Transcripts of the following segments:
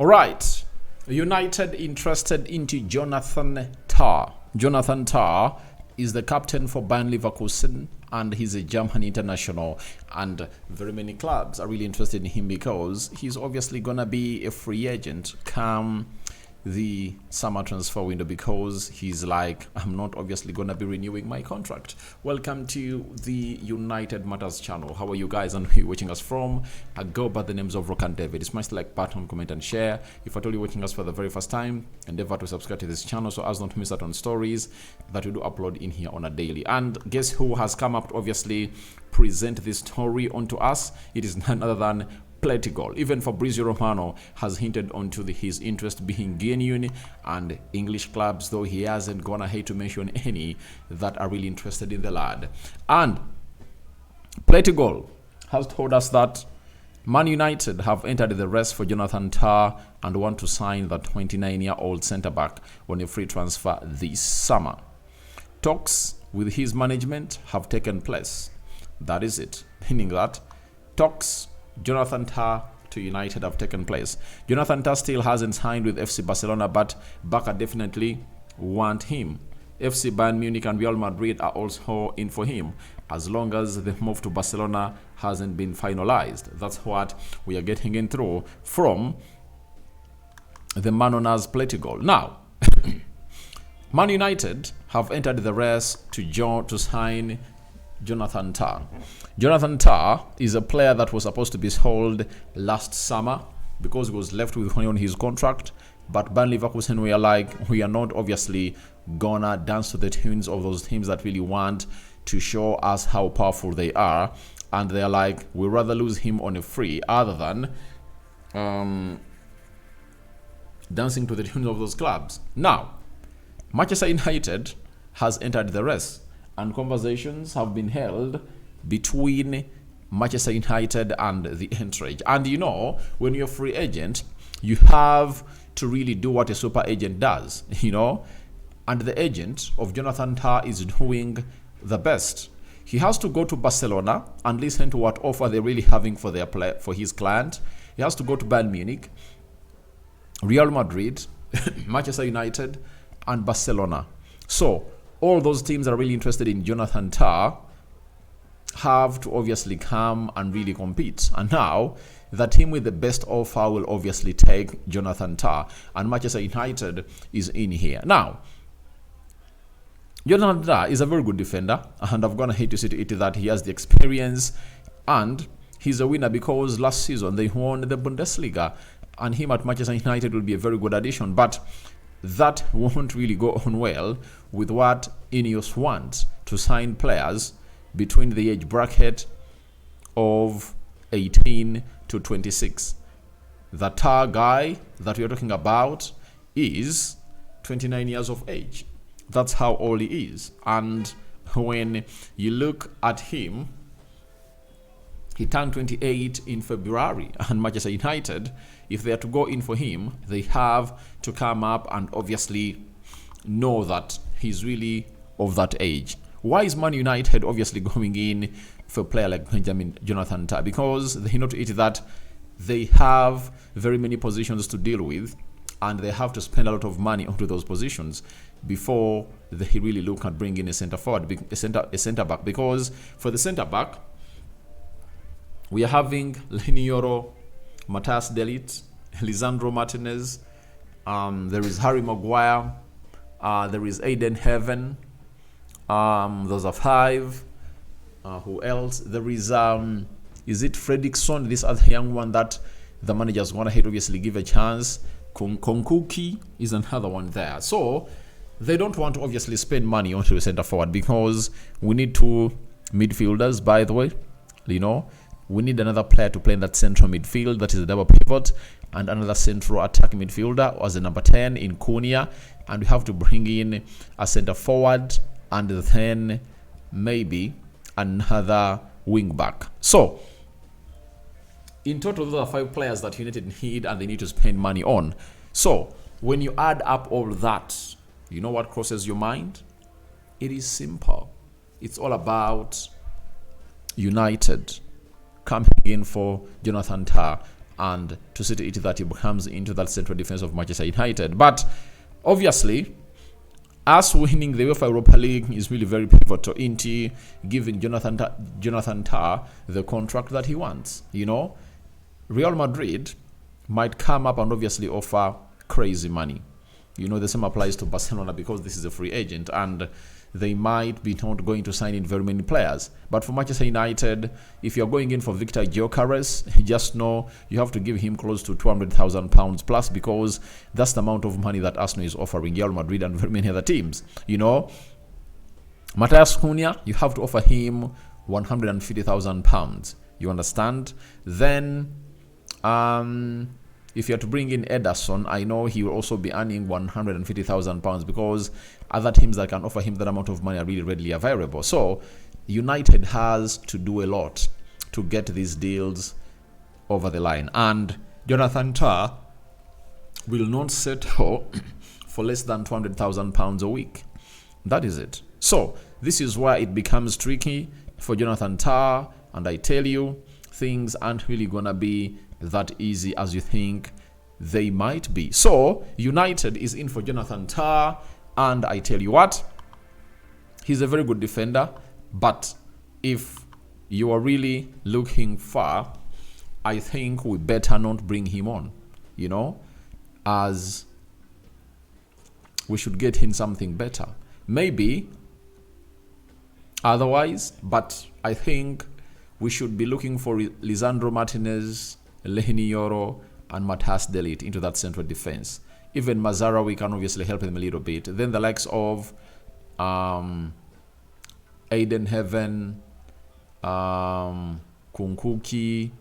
All right. United interested into Jonathan Tah. Jonathan Tah is the captain for Bayern Leverkusen, and he's a German international, and very many clubs are really interested in him because he's obviously gonna be a free agent come the summer transfer window, because he's like, I'm not obviously gonna be renewing my contract. Welcome to the United Matters channel. How are you guys, and who are you watching us from? I go by the names of Rock and David. Smash the like button, comment and share. If at all you're watching us for the very first time, endeavor to subscribe to this channel so as not to miss out on stories that we do upload in here on a daily. And guess who has come up to obviously present this story onto us? It is none other than Plettigol. Even Fabrizio Romano has hinted onto his interest being genuine, and English clubs, though he hasn't gone ahead to mention any that are really interested in the lad. And Plettigol has told us that Man United have entered the race for Jonathan Tah and want to sign the 29-year-old centre-back on a free transfer this summer. Talks with his management have taken place. That is it. Meaning that talks Jonathan Tah to United have taken place. Jonathan Tah still hasn't signed with FC Barcelona, but Barca definitely want him. FC Bayern Munich and Real Madrid are also in for him, as long as the move to Barcelona hasn't been finalized. That's what we are getting in through from the man known as Plettigol. Now, Man United have entered the race to sign Jonathan Tah. Jonathan Tah is a player that was supposed to be sold last summer because he was left with money on his contract. But Bayern Leverkusen were like, we are not obviously gonna dance to the tunes of those teams that really want to show us how powerful they are. And they're like, we'd rather lose him on a free other than dancing to the tunes of those clubs. Now, Manchester United has entered the race, and conversations have been held between Manchester United and the entourage. And you know, when you're a free agent, you have to really do what a super agent does, you know. And the agent of Jonathan Tah is doing the best. He has to go to Barcelona and listen to what offer they're really having for for his client. He has to go to Bayern Munich, Real Madrid, Manchester United, and Barcelona. So all those teams that are really interested in Jonathan Tah have to obviously come and really compete. And now, the team with the best offer will obviously take Jonathan Tah. And Manchester United is in here. Now, Jonathan Tah is a very good defender. And I've gone ahead to say to it that he has the experience. And he's a winner because last season they won the Bundesliga. And him at Manchester United will be a very good addition. But that won't really go on well with what Ineos wants to sign players between the age bracket of 18 to 26. The Tah guy that we're talking about is 29 years of age. That's how old he is. And when you look at him, he turned 28 in February, and Manchester United, if they are to go in for him, they have to come up and obviously know that he's really of that age. Why is Man United obviously going in for a player like Jonathan Tah? Because they know to it that they have very many positions to deal with, and they have to spend a lot of money onto those positions before they really look at bringing a centre forward, a centre back. Because for the centre back, we are having Lenioro, Matthias De Ligt, Lisandro Martinez. There is Harry Maguire. There is Aiden Heaven. Those are five. Who else? There is it Fredrickson, this other young one that the managers want to obviously give a chance. Konkuki is another one there. So they don't want to obviously spend money onto a centre forward because we need two midfielders, by the way, you know. We need another player to play in that central midfield, that is a double pivot, and another central attacking midfielder as a number 10 in Cunha. And we have to bring in a centre forward and then maybe another wing back. So, in total, those are 5 players that United need and they need to spend money on. So, when you add up all that, you know what crosses your mind? It is simple. It's all about United coming in for Jonathan Tah and to see to it that he comes into that central defense of Manchester United. But obviously, us winning the UEFA Europa League is really very pivotal into giving Jonathan Tah the contract that he wants. Real Madrid might come up and obviously offer crazy money. The same applies to Barcelona because this is a free agent and they might be not going to sign in very many players. But for Manchester United, if you're going in for Victor Gyökeres, just know you have to give him close to £200,000 plus, because that's the amount of money that Arsenal is offering Real Madrid and very many other teams. Matthias Cunha, you have to offer him £150,000. You understand? Then, if you are to bring in Ederson, I know he will also be earning £150,000 because other teams that can offer him that amount of money are really readily available. So United has to do a lot to get these deals over the line. And Jonathan Tah will not settle for less than £200,000 a week. That is it. So this is why it becomes tricky for Jonathan Tah. And I tell you, things aren't really going to be that easy as you think they might be. So United is in for Jonathan Tah, and I tell you what, he's a very good defender, but if you are really looking far, I think we better not bring him on, as we should get him something better. Maybe otherwise, but I think we should be looking for Lisandro Martinez, Lehini Yoro, and Matthias De Ligt into that central defense. Even Mazarawi can obviously help him a little bit. Then the likes of Aiden Heaven, Kunkuki,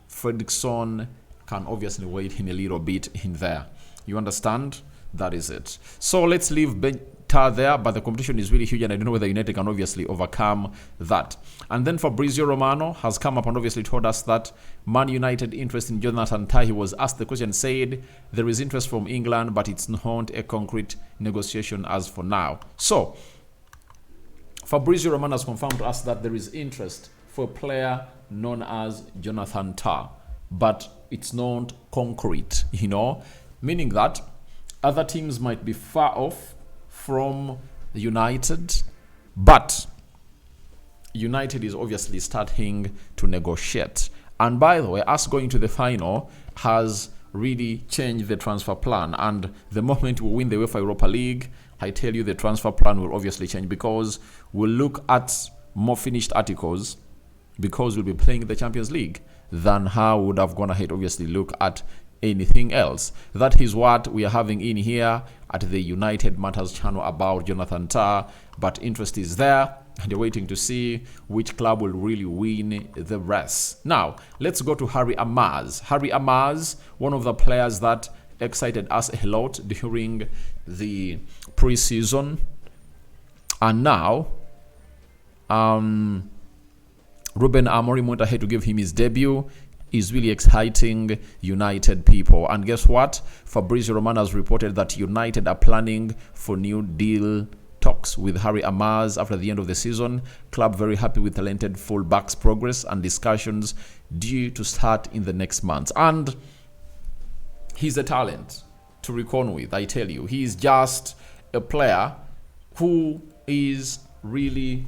Fredrickson can obviously wait in a little bit in there. You understand? That is it. So let's leave Tah there, but the competition is really huge, and I don't know whether United can obviously overcome that. And then Fabrizio Romano has come up and obviously told us that Man United interest in Jonathan Tah. He was asked the question, said there is interest from England, but it's not a concrete negotiation as for now. So Fabrizio Romano has confirmed to us that there is interest for a player known as Jonathan Tah, but it's not concrete, meaning that other teams might be far off from United, but United is obviously starting to negotiate. And by the way, us going to the final has really changed the transfer plan. And the moment we win the UEFA Europa League, I tell you the transfer plan will obviously change, because we'll look at more finished articles, because we'll be playing the Champions League, than how we would have gone ahead obviously look at anything else. That is what we are having in here at the United Matters channel about Jonathan Tah. But interest is there, and you're waiting to see which club will really win the race. Now, let's go to Harry Amass. Harry Amass, one of the players that excited us a lot during the preseason. And now, Ruben Amorim went ahead to give him his debut. Is really exciting United people. And guess what? Fabrizio Romano has reported that United are planning for new deal talks with Harry Amass after the end of the season. Club very happy with talented fullback's progress, and discussions due to start in the next month. And he's a talent to reckon with, I tell you. He's just a player who is really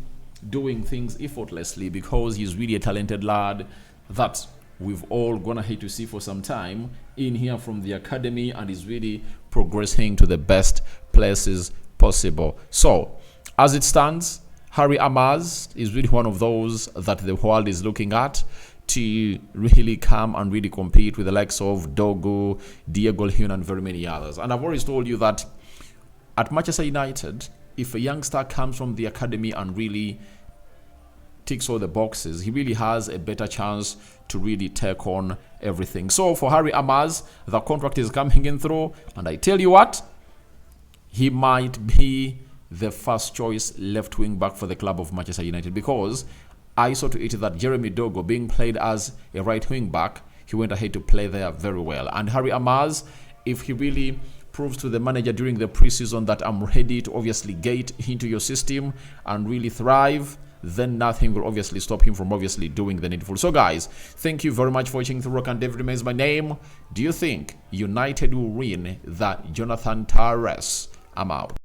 doing things effortlessly, because he's really a talented lad that we've all gonna hate to see for some time in here from the academy, and is really progressing to the best places possible. So as it stands, Harry Amass is really one of those that the world is looking at to really come and really compete with the likes of Dogu, Diego Leon, and very many others. And I've always told you that at Manchester United, if a youngster comes from the academy and really ticks all the boxes, he really has a better chance to really take on everything. So for Harry Amass, the contract is coming in through, and I tell you what, he might be the first choice left wing back for the club of Manchester United, because I saw to it that Jeremy Dogo, being played as a right wing back, he went ahead to play there very well. And Harry Amass, if he really proves to the manager during the preseason that I'm ready to obviously get into your system and really thrive, then nothing will obviously stop him from obviously doing the needful. So guys, thank you very much for watching. Through Rock and David remains my name. Do you think United will win that Jonathan Tah race? I'm out.